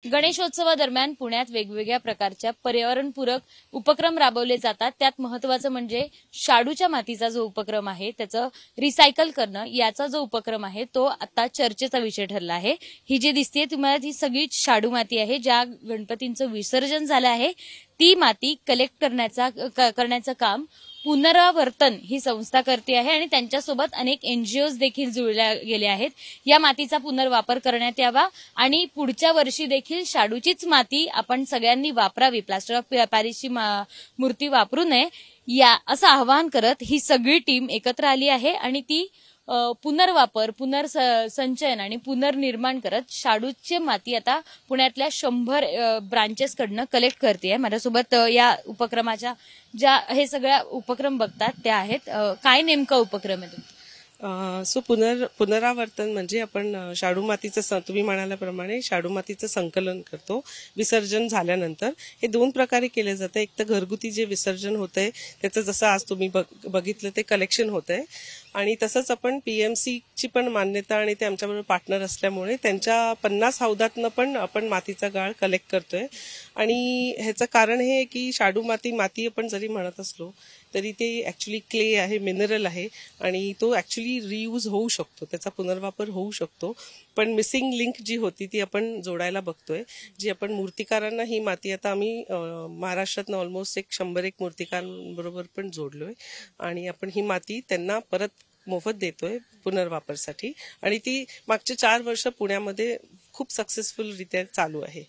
गणेशोत्सवादरम्यान पुण्यात वेगवेगळ्या प्रकारच्या पर्यावरणपूरक उपक्रम राबवले जातात. त्यात महत्त्वाचं म्हणजे शाडूच्या मातीचा जो उपक्रम आहे त्याचं रिसायकल करणं, याचा जो उपक्रम आहे तो आता चर्चेचा विषय ठरला आहे. ही जी दिसते तुम्हाला ती सगळी शाडू माती आहे. ज्या गणपतींचं विसर्जन झालं आहे ती माती कलेक्ट करण्याचं काम पुनरावर्तन ही संस्था करते आहे आणि त्यांच्यासोबत अनेक एनजीओज देखील जुळल्या गेल्या आहेत. या मातीचा पुनर्वापर करण्यात यावा आणि पुढच्या वर्षी देखील शाडूचीच माती आपण सगळ्यांनी वापरावी, प्लास्टर ऑफ पॅरिसची मूर्ती वापरू नये या असं आवाहन करत ही सगळी टीम एकत्र आली आहे आणि ती पुनर्वापर, पुनर्संचयन आणि पुनर्निर्माण करत शाडूची माती आता पुण्यातल्या 100 ब्रांचेसकडनं कलेक्ट करते आहे. माझ्यासोबत या उपक्रमाच्या ज्या हे सगळ्या उपक्रम बघतात त्या आहेत. काय नेमका उपक्रम आहे तुमचा? सो पुनरावर्तन म्हणजे आपण शाडू मातीचं, तुम्ही म्हणाल्याप्रमाणे शाडू मातीचं संकलन करतो विसर्जन झाल्यानंतर. हे दोन प्रकारे केले जाते. एक तर घरगुती जे विसर्जन होतंय त्याचं जसं आज तुम्ही बघितलं ते कलेक्शन होतंय आणि तसंच आपण पीएमसीची पण मान्यता आणि ते आमच्याबरोबर पार्टनर असल्यामुळे त्यांच्या 50 हौदातनं पण आपण मातीचा गाळ कलेक्ट करतोय. आणि ह्याचं कारण हे की शाडू माती आपण जरी म्हणत असलो तरी ते ऍक्च्युली क्ले आहे, मिनरल आहे आणि तो ऍक्च्युली रियूज होऊ शकतो, त्याचा पुनर्वापर होऊ शकतो. पण मिसिंग लिंक जी होती ती आपण जोडायला बघतोय. जी आपण मूर्तिकारांना ही माती आता आम्ही महाराष्ट्रातनं ऑलमोस्ट 101 मूर्तिकारांबरोबर पण जोडलोय आणि आपण ही माती त्यांना परत मोफत देतोय पुनर्वापरसाठी आणि ती मागचे 4 वर्ष पुण्यामध्ये खूप सक्सेसफुलरित्या चालू आहे.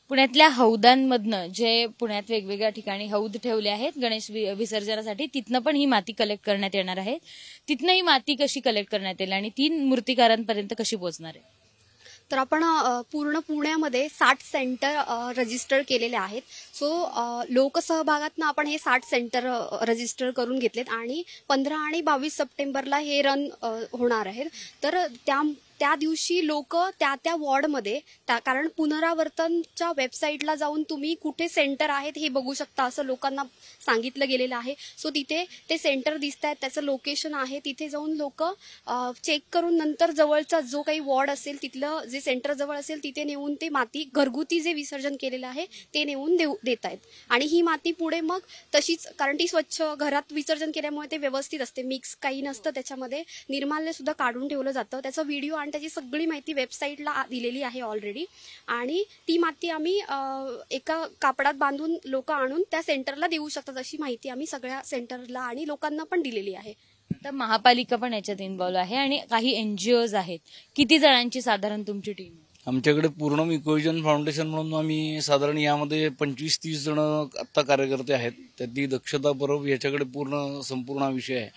पुण्यातल्या हौदांमधनं जे पुण्यात वेगवेगळ्या ठिकाणी हौद ठेवले आहेत गणेश विसर्जनासाठी, तिथनं पण ही माती कलेक्ट करण्यात येणार आहे. तिथनं ही माती कशी कलेक्ट करण्यात येईल आणि 3 मूर्तिकारांपर्यंत कशी पोहोचणार आहे? तर आपण पूर्ण पुण्यामध्ये 60 सेंटर रजिस्टर केलेले आहेत. सो लोकसहभागातनं आपण हे 60 सेंटर रजिस्टर करून घेतलेत आणि 15 आणि 22 सप्टेंबरला हे रन होणार आहेत. तर त्या दिवशी लोक त्या वॉर्डमध्ये, कारण पुनरावर्तनच्या वेबसाईटला जाऊन तुम्ही कुठे सेंटर आहेत हे बघू शकता असं लोकांना सांगितलं गेलेलं आहे. सो तिथे ते सेंटर दिसत आहेत, त्याचं लोकेशन आहे, तिथे जाऊन लोक चेक करून नंतर जवळचा जो काही वॉर्ड असेल तिथलं जे सेंटर जवळ असेल तिथे नेऊन ते माती घरगुती जे विसर्जन केलेलं आहे ते नेऊन देत आहेत. आणि ही माती पुढे मग तशीच, कारण ती स्वच्छ घरात विसर्जन केल्यामुळे ते व्यवस्थित असते, मिक्स काही नसतं त्याच्यामध्ये, निर्माल्य सुद्धा काढून ठेवलं जातं. त्याचा व्हिडिओ आणि त्याची सगळी माहिती वेबसाईटला दिलेली आहे ऑलरेडी आणि ती माती आम्ही एका कापडात बांधून लोक आणून त्या सेंटरला देऊ शकतात अशी माहिती आम्ही सगळ्या सेंटरला आणि लोकांना पण दिलेली आहे. तर महापालिका पण याच्यात इन्व्हॉल्व आहे आणि काही एनजीओज आहेत. किती जणांची साधारण तुमची टीम? आमच्याकडे पूर्ण इकोविजन फाउंडेशन म्हणून आम्ही साधारण यामध्ये 25-30 जण आत्ता कार्यकर्ते आहेत. त्यातली दक्षता परब याच्याकडे संपूर्ण विषय आहे.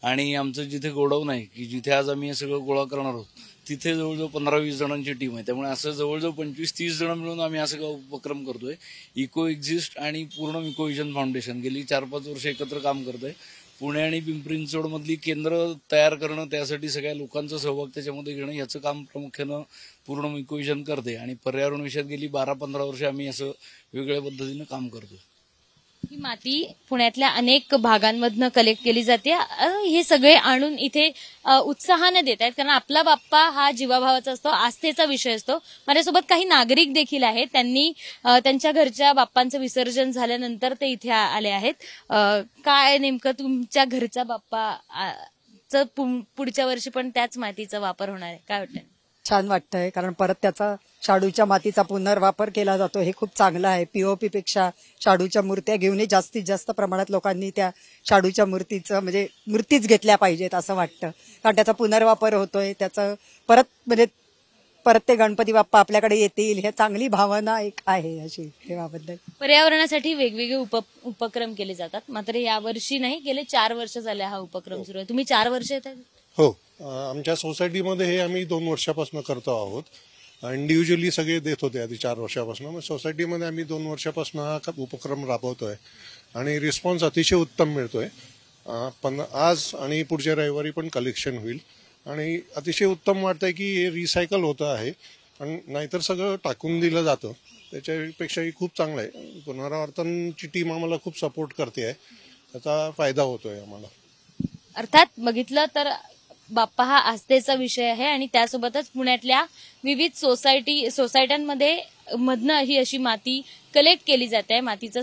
आणि आमचं जिथे गोडाऊन आहे की जिथे आज आम्ही हे सगळं गोळा करणार आहोत तिथे जवळजवळ 15-20 जणांची टीम आहे. त्यामुळे असं जवळजवळ 25-30 जण मिळून आम्ही असं उपक्रम करतोय. इको एक्झिस्ट आणि पूर्ण इकोविजन फाउंडेशन गेली 4-5 वर्ष एकत्र काम करतोय. पुणे आणि पिंपरी चिंचवडमधली केंद्र तयार करणं, त्यासाठी सगळ्या लोकांचा सहभाग त्याच्यामध्ये घेणं, याचं काम प्रामुख्यानं पूर्ण इकोविजन करते. आणि पर्यावरण विषयात गेली 12-15 वर्ष आम्ही असं वेगळ्या पद्धतीनं काम करतोय. ही माती पुण्यातल्या अनेक भागांमधनं कलेक्ट केली जाते. हे सगळे आणून इथे उत्साहाने देत आहेत, कारण आपला बाप्पा हा जीवाभावाचा असतो, आस्थेचा विषय असतो. माझ्यासोबत काही नागरिक देखील आहेत. त्यांनी त्यांच्या घरच्या बाप्पांचं विसर्जन झाल्यानंतर ते इथे आले आहेत. काय नेमकं तुमच्या घरच्या बाप्पाचं पुढच्या वर्षी पण त्याच मातीचा वापर होणार आहे, काय वाटतं? छान वाटतंय, कारण परत त्याचा शाडूच्या मातीचा पुनर्वापर केला जातो, हे खूप चांगलं आहे. पीओपी पेक्षा शाडूच्या मूर्त्या घेऊन जास्तीत जास्त प्रमाणात लोकांनी त्या शाडूच्या मूर्तीचं म्हणजे मूर्तीच घेतल्या पाहिजेत असं वाटतं, कारण त्याचा पुनर्वापर होतोय. त्याचं परत ते गणपती बाप्पा आपल्याकडे येतील, हे चांगली भावना एक आहे अशी देवाबद्दल. पर्यावरणासाठी वेगवेगळे उपक्रम केले जातात, मात्र यावर्षी नाही, गेले 4 वर्ष झाले हा उपक्रम सुरू आहे. तुम्ही 4 वर्ष येत आहे? हो, आमच्या सोसायटीमध्ये हे आम्ही 2 वर्षापासून करतो आहोत. इंडिव्हिज्युअली सगळे देत होते आधी 4 वर्षापासून. मग सोसायटीमध्ये आम्ही 2 वर्षापासून हा उपक्रम राबवतोय आणि रिस्पॉन्स अतिशय उत्तम मिळतोय. पण आज आणि पुढच्या रविवारी पण कलेक्शन होईल आणि अतिशय उत्तम वाटतंय की हे रिसायकल होतं आहे. आणि नाहीतर सगळं टाकून दिलं जातं, त्याच्यापेक्षाही खूप चांगलं आहे. पुनरावर्तनची टीम आम्हाला खूप सपोर्ट करते आहे, त्याचा फायदा होतोय आम्हाला. अर्थात बघितलं तर बाप्पा हा आस्थेचा विषय आहे आणि त्यासोबतच पुण्यातल्या विविध सोसायट्यांमध्ये मधनं ही अशी माती कलेक्ट केली जाते आहे, मातीचं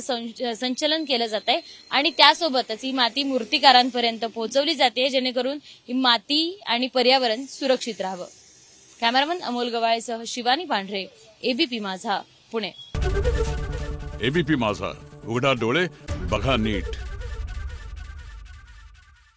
संचलन केलं जात आहे आणि त्यासोबतच ही माती मूर्तिकारांपर्यंत पोहोचवली जाते जेणेकरून ही माती आणि पर्यावरण सुरक्षित राहावं. कॅमेरामन अमोल गवाळेसह शिवानी पांढरे, एबीपी माझा, पुणे. एबीपी माझा, उघडा डोळे बघा नीट.